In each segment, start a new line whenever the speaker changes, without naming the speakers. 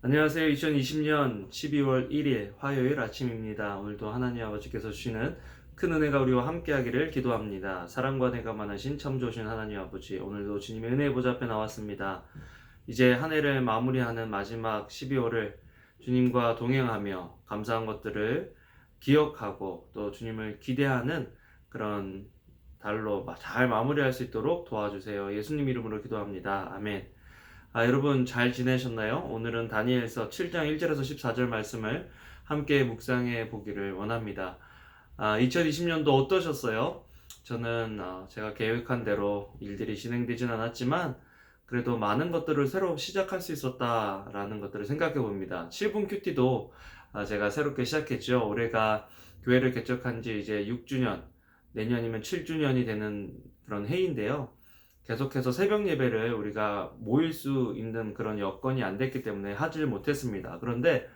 안녕하세요. 2020년 12월 1일 화요일 아침입니다. 오늘도 하나님 아버지께서 주시는 큰 은혜가 우리와 함께하기를 기도합니다. 사랑과 은혜가 많으신 참 좋으신 하나님 아버지, 오늘도 주님의 은혜의 보좌 앞에 나왔습니다. 이제 한 해를 마무리하는 마지막 12월을 주님과 동행하며 감사한 것들을 기억하고 또 주님을 기대하는 그런 달로 잘 마무리할 수 있도록 도와주세요. 예수님 이름으로 기도합니다. 아멘. 여러분 잘 지내셨나요? 오늘은 다니엘서 7장 1절에서 14절 말씀을 함께 묵상해 보기를 원합니다. 2020년도 어떠셨어요? 저는 제가 계획한 대로 일들이 진행되진 않았지만 그래도 많은 것들을 새로 시작할 수 있었다라는 것들을 생각해 봅니다. 7분 큐티도 제가 새롭게 시작했죠. 올해가 교회를 개척한 지 이제 6주년, 내년이면 7주년이 되는 그런 해인데요. 계속해서 새벽 예배를 우리가 모일 수 있는 그런 여건이 안 됐기 때문에 하질 못했습니다. 그런데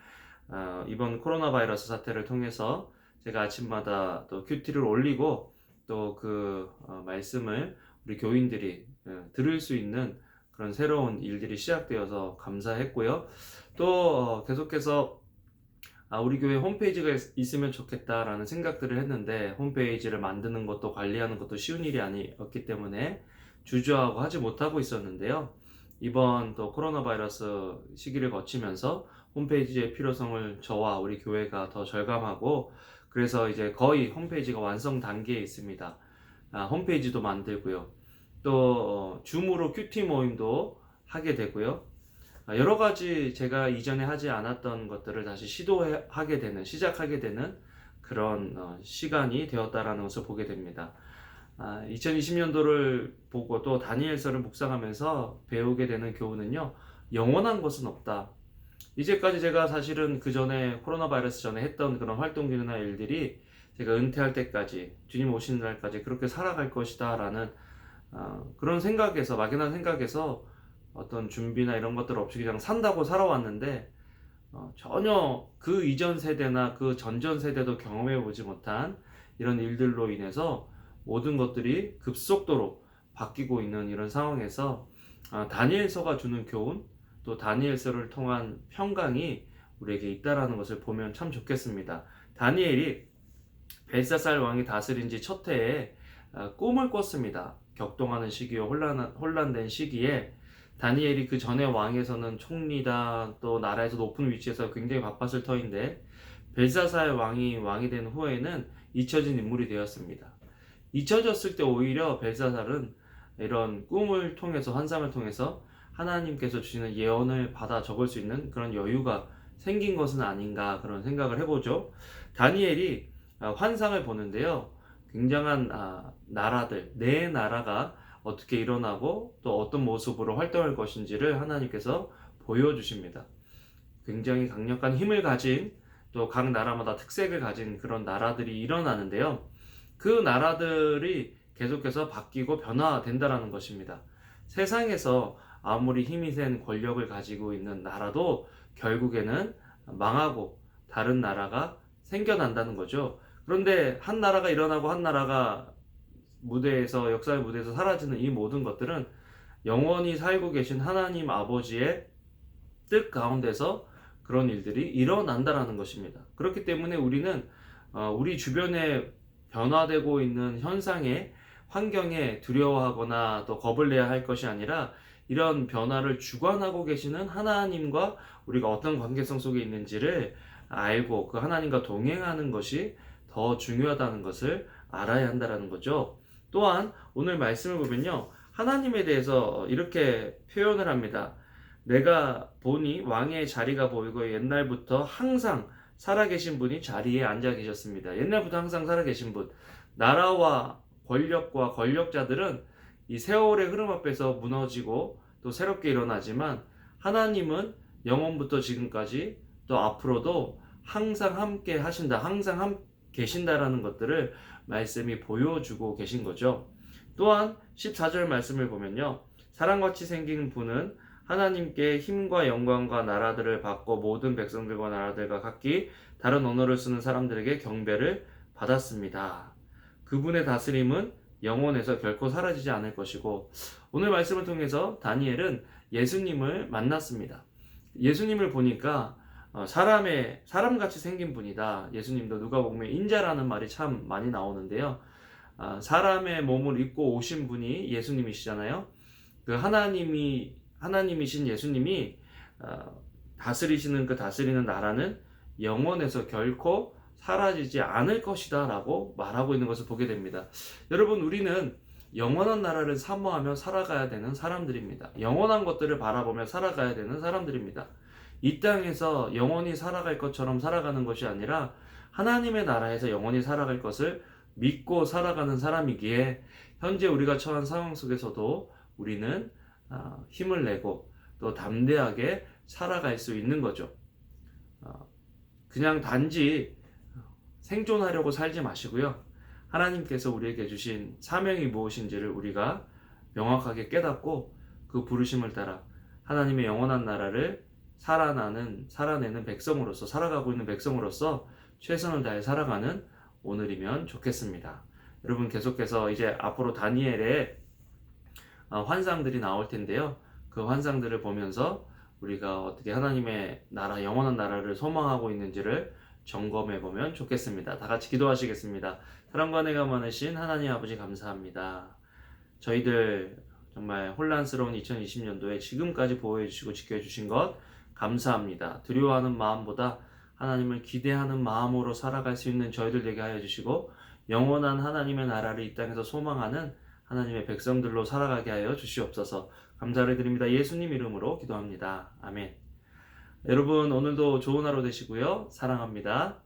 이번 코로나 바이러스 사태를 통해서 제가 아침마다 또 큐티를 올리고 또 그 말씀을 우리 교인들이 들을 수 있는 그런 새로운 일들이 시작되어서 감사했고요. 또 계속해서 우리 교회 홈페이지가 있으면 좋겠다라는 생각들을 했는데 홈페이지를 만드는 것도 관리하는 것도 쉬운 일이 아니었기 때문에 주저하고 하지 못하고 있었는데요. 이번 또 코로나 바이러스 시기를 거치면서 홈페이지의 필요성을 저와 우리 교회가 더 절감하고 그래서 이제 거의 홈페이지가 완성 단계에 있습니다. 홈페이지도 만들고요. 또 줌으로 큐티 모임도 하게 되고요. 여러 가지 제가 이전에 하지 않았던 것들을 다시 시도하게 되는, 시작하게 되는 그런 시간이 되었다라는 것을 보게 됩니다. 2020년도를 보고 또 다니엘서를 묵상하면서 배우게 되는 교훈은요, 영원한 것은 없다. 이제까지 제가 사실은 그 전에 코로나 바이러스 전에 했던 그런 활동들이나 일들이 제가 은퇴할 때까지, 주님 오시는 날까지 그렇게 살아갈 것이다 라는 그런 생각에서, 막연한 생각에서 어떤 준비나 이런 것들 없이 그냥 산다고 살아왔는데 전혀 그 이전 세대나 그 전전 세대도 경험해 보지 못한 이런 일들로 인해서 모든 것들이 급속도로 바뀌고 있는 이런 상황에서 다니엘서가 주는 교훈 또 다니엘서를 통한 평강이 우리에게 있다라는 것을 보면 참 좋겠습니다. 다니엘이 벨사살 왕이 다스린 지 첫 해에 꿈을 꿨습니다. 격동하는 시기와 혼란된 시기에 다니엘이 그 전에 왕에서는 총리다 또 나라에서 높은 위치에서 굉장히 바빴을 터인데 벨사살 왕이 된 후에는 잊혀진 인물이 되었습니다. 잊혀졌을 때 오히려 벨사살은 이런 꿈을 통해서 환상을 통해서 하나님께서 주시는 예언을 받아 적을 수 있는 그런 여유가 생긴 것은 아닌가 그런 생각을 해보죠. 다니엘이 환상을 보는데요. 굉장한 나라들, 네 나라가 어떻게 일어나고 또 어떤 모습으로 활동할 것인지를 하나님께서 보여주십니다. 굉장히 강력한 힘을 가진 또 각 나라마다 특색을 가진 그런 나라들이 일어나는데요. 그 나라들이 계속해서 바뀌고 변화된다라는 것입니다. 세상에서 아무리 힘이 센 권력을 가지고 있는 나라도 결국에는 망하고 다른 나라가 생겨난다는 거죠. 그런데 한 나라가 일어나고 한 나라가 무대에서 역사의 무대에서 사라지는 이 모든 것들은 영원히 살고 계신 하나님 아버지의 뜻 가운데서 그런 일들이 일어난다라는 것입니다. 그렇기 때문에 우리는 우리 주변에 변화되고 있는 현상에 환경에 두려워하거나 또 겁을 내야 할 것이 아니라 이런 변화를 주관하고 계시는 하나님과 우리가 어떤 관계성 속에 있는지를 알고 그 하나님과 동행하는 것이 더 중요하다는 것을 알아야 한다는 거죠. 또한 오늘 말씀을 보면요. 하나님에 대해서 이렇게 표현을 합니다. 내가 보니 왕의 자리가 보이고 옛날부터 항상 살아계신 분이 자리에 앉아 계셨습니다. 옛날부터 항상 살아계신 분. 나라와 권력과 권력자들은 이 세월의 흐름 앞에서 무너지고 또 새롭게 일어나지만 하나님은 영원부터 지금까지 또 앞으로도 항상 함께 하신다. 항상 계신다라는 것들을 말씀이 보여주고 계신 거죠. 또한 14절 말씀을 보면요. 사람같이 생긴 분은 하나님께 힘과 영광과 나라들을 받고 모든 백성들과 나라들과 각기 다른 언어를 쓰는 사람들에게 경배를 받았습니다. 그분의 다스림은 영원에서 결코 사라지지 않을 것이고 오늘 말씀을 통해서 다니엘은 예수님을 만났습니다. 예수님을 보니까 사람같이 생긴 분이다. 예수님도 누가복음에 인자라는 말이 참 많이 나오는데요. 사람의 몸을 입고 오신 분이 예수님이시잖아요. 그 하나님이신 예수님이 다스리시는 그 다스리는 나라는 영원에서 결코 사라지지 않을 것이다 라고 말하고 있는 것을 보게 됩니다. 여러분, 우리는 영원한 나라를 사모하며 살아가야 되는 사람들입니다. 영원한 것들을 바라보며 살아가야 되는 사람들입니다. 이 땅에서 영원히 살아갈 것처럼 살아가는 것이 아니라 하나님의 나라에서 영원히 살아갈 것을 믿고 살아가는 사람이기에 현재 우리가 처한 상황 속에서도 우리는 힘을 내고 또 담대하게 살아갈 수 있는 거죠. 그냥 단지 생존하려고 살지 마시고요. 하나님께서 우리에게 주신 사명이 무엇인지를 우리가 명확하게 깨닫고 그 부르심을 따라 하나님의 영원한 나라를 살아내는 백성으로서, 살아가고 있는 백성으로서 최선을 다해 살아가는 오늘이면 좋겠습니다. 여러분, 계속해서 이제 앞으로 다니엘의 환상들이 나올 텐데요. 그 환상들을 보면서 우리가 어떻게 하나님의 나라, 영원한 나라를 소망하고 있는지를 점검해 보면 좋겠습니다. 다 같이 기도하시겠습니다. 사랑과 은혜가 많으신 하나님 아버지, 감사합니다. 저희들 정말 혼란스러운 2020년도에 지금까지 보호해 주시고 지켜해 주신 것 감사합니다. 두려워하는 마음보다 하나님을 기대하는 마음으로 살아갈 수 있는 저희들 되게 하여 주시고, 영원한 하나님의 나라를 이 땅에서 소망하는 하나님의 백성들로 살아가게 하여 주시옵소서. 감사를 드립니다. 예수님 이름으로 기도합니다. 아멘. 여러분, 오늘도 좋은 하루 되시고요. 사랑합니다.